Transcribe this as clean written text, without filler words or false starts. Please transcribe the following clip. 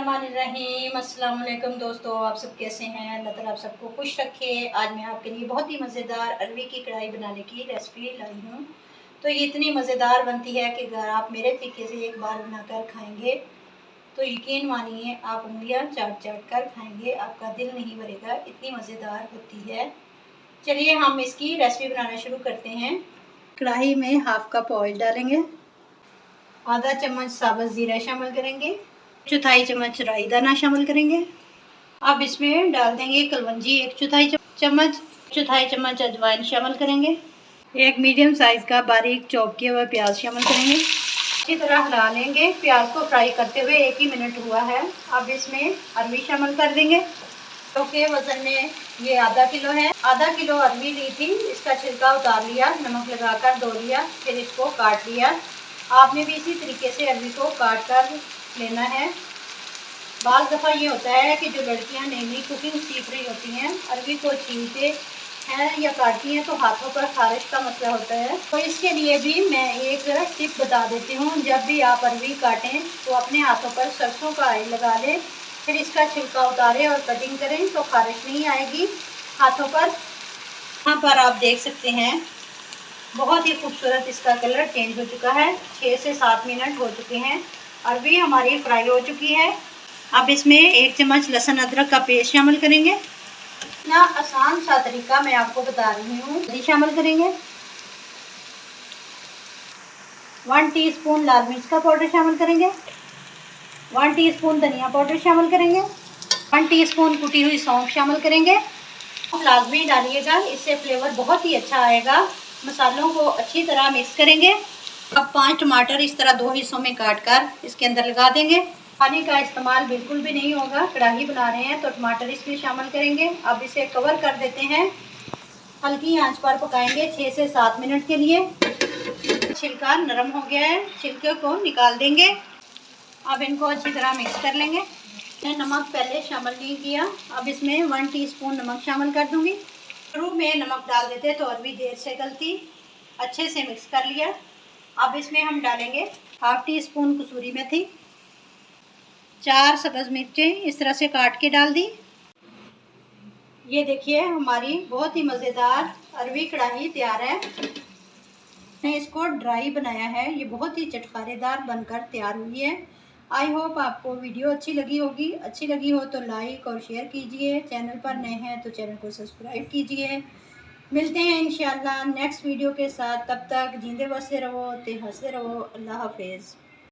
बिस्मिल्लाहिर्रहमानिर्रहीम। अस्सलाम वालेकुम दोस्तों, आप सब कैसे हैं? अल्लाह ताला आप सबको खुश रखे। आज मैं आपके लिए बहुत ही मज़ेदार अरवी की कढ़ाई बनाने की रेसिपी लाई हूँ। तो ये इतनी मज़ेदार बनती है कि अगर आप मेरे तरीके से एक बार बनाकर खाएंगे तो यकीन मानिए आप उंगलियां चाट चाट कर खाएंगे, आपका दिल नहीं भरेगा, इतनी मज़ेदार होती है। चलिए हम इसकी रेसिपी बनाना शुरू करते हैं। कढ़ाई में हाफ कप ऑयल डालेंगे, आधा चम्मच साबुत ज़ीरा शामिल करेंगे, चौथाई चम्मच राई दाना शामिल करेंगे। अब इसमें डाल देंगे कलवंजी एक चौथाई चम्मच अजवाइन शामिल करेंगे। एक मीडियम साइज़ का बारीक चॉप किया हुआ प्याज शामिल करेंगे। अच्छी तरह हिला लेंगे। प्याज को फ्राई करते हुए 1 ही मिनट हुआ है। अब इसमें अरवी शामिल कर देंगे। तो के वज़न में ये आधा किलो है। आधा किलो अरवी ली थी, इसका छिलका उतार लिया, नमक लगाकर धो लिया, फिर इसको काट लिया। आपने भी इसी तरीके से अरवी को काट कर लेना है। बाज़ दफ़ा ये होता है कि जो लड़कियां नई नई कुकिंग सीख रही होती हैं, अरवी को छीलते हैं या काटती हैं तो हाथों पर खारिश का मसला होता है। तो इसके लिए भी मैं एक टिप बता देती हूँ। जब भी आप अरवी काटें तो अपने हाथों पर सरसों का ऑयल लगा लें, फिर इसका छिलका उतारें और कटिंग करें तो खारिश नहीं आएगी हाथों पर। यहाँ पर आप देख सकते हैं बहुत ही खूबसूरत इसका कलर चेंज हो चुका है। 6 से 7 मिनट हो चुके हैं। अरवी हमारी फ्राई हो चुकी है। अब इसमें 1 चम्मच लहसुन अदरक का पेस्ट शामिल करेंगे। इतना आसान सा तरीका मैं आपको बता रही हूँ। हल्दी शामिल करेंगे, 1 टीस्पून लाल मिर्च का पाउडर शामिल करेंगे, 1 टीस्पून धनिया पाउडर शामिल करेंगे, 1 टीस्पून कुटी हुई सौंफ शामिल करेंगे। लाजमी डालिएगा, इससे फ्लेवर बहुत ही अच्छा आएगा। मसालों को अच्छी तरह मिक्स करेंगे। अब 5 टमाटर इस तरह 2 हिस्सों में काट कर इसके अंदर लगा देंगे। पानी का इस्तेमाल बिल्कुल भी नहीं होगा, कढ़ाई बना रहे हैं तो टमाटर इसमें शामिल करेंगे। अब इसे कवर कर देते हैं। हल्की आंच पर पकाएंगे 6 से 7 मिनट के लिए। छिलका नरम हो गया है, छिलके को निकाल देंगे। अब इनको अच्छी तरह मिक्स कर लेंगे। मैंने नमक पहले शामिल नहीं किया, अब इसमें 1 टीस्पून नमक शामिल कर दूंगी। शुरू में नमक डाल देते तो अरवी देर से गलती। अच्छे से मिक्स कर लिया। अब इसमें हम डालेंगे हाफ टी स्पून कसूरी मेथी, 4 सब्ज़ मिर्चें इस तरह से काट के डाल दी। ये देखिए हमारी बहुत ही मज़ेदार अरवी कढ़ाई तैयार है। मैंने इसको ड्राई बनाया है, ये बहुत ही चटखारेदार बनकर तैयार हुई है। आई होप आपको वीडियो अच्छी लगी होगी। अच्छी लगी हो तो लाइक और शेयर कीजिए। चैनल पर नए हैं तो चैनल को सब्सक्राइब कीजिए। मिलते हैं इंशाल्लाह नेक्स्ट वीडियो के साथ। तब तक जींदे बसते रहो, हंसते रहो। अल्लाह हाफिज़।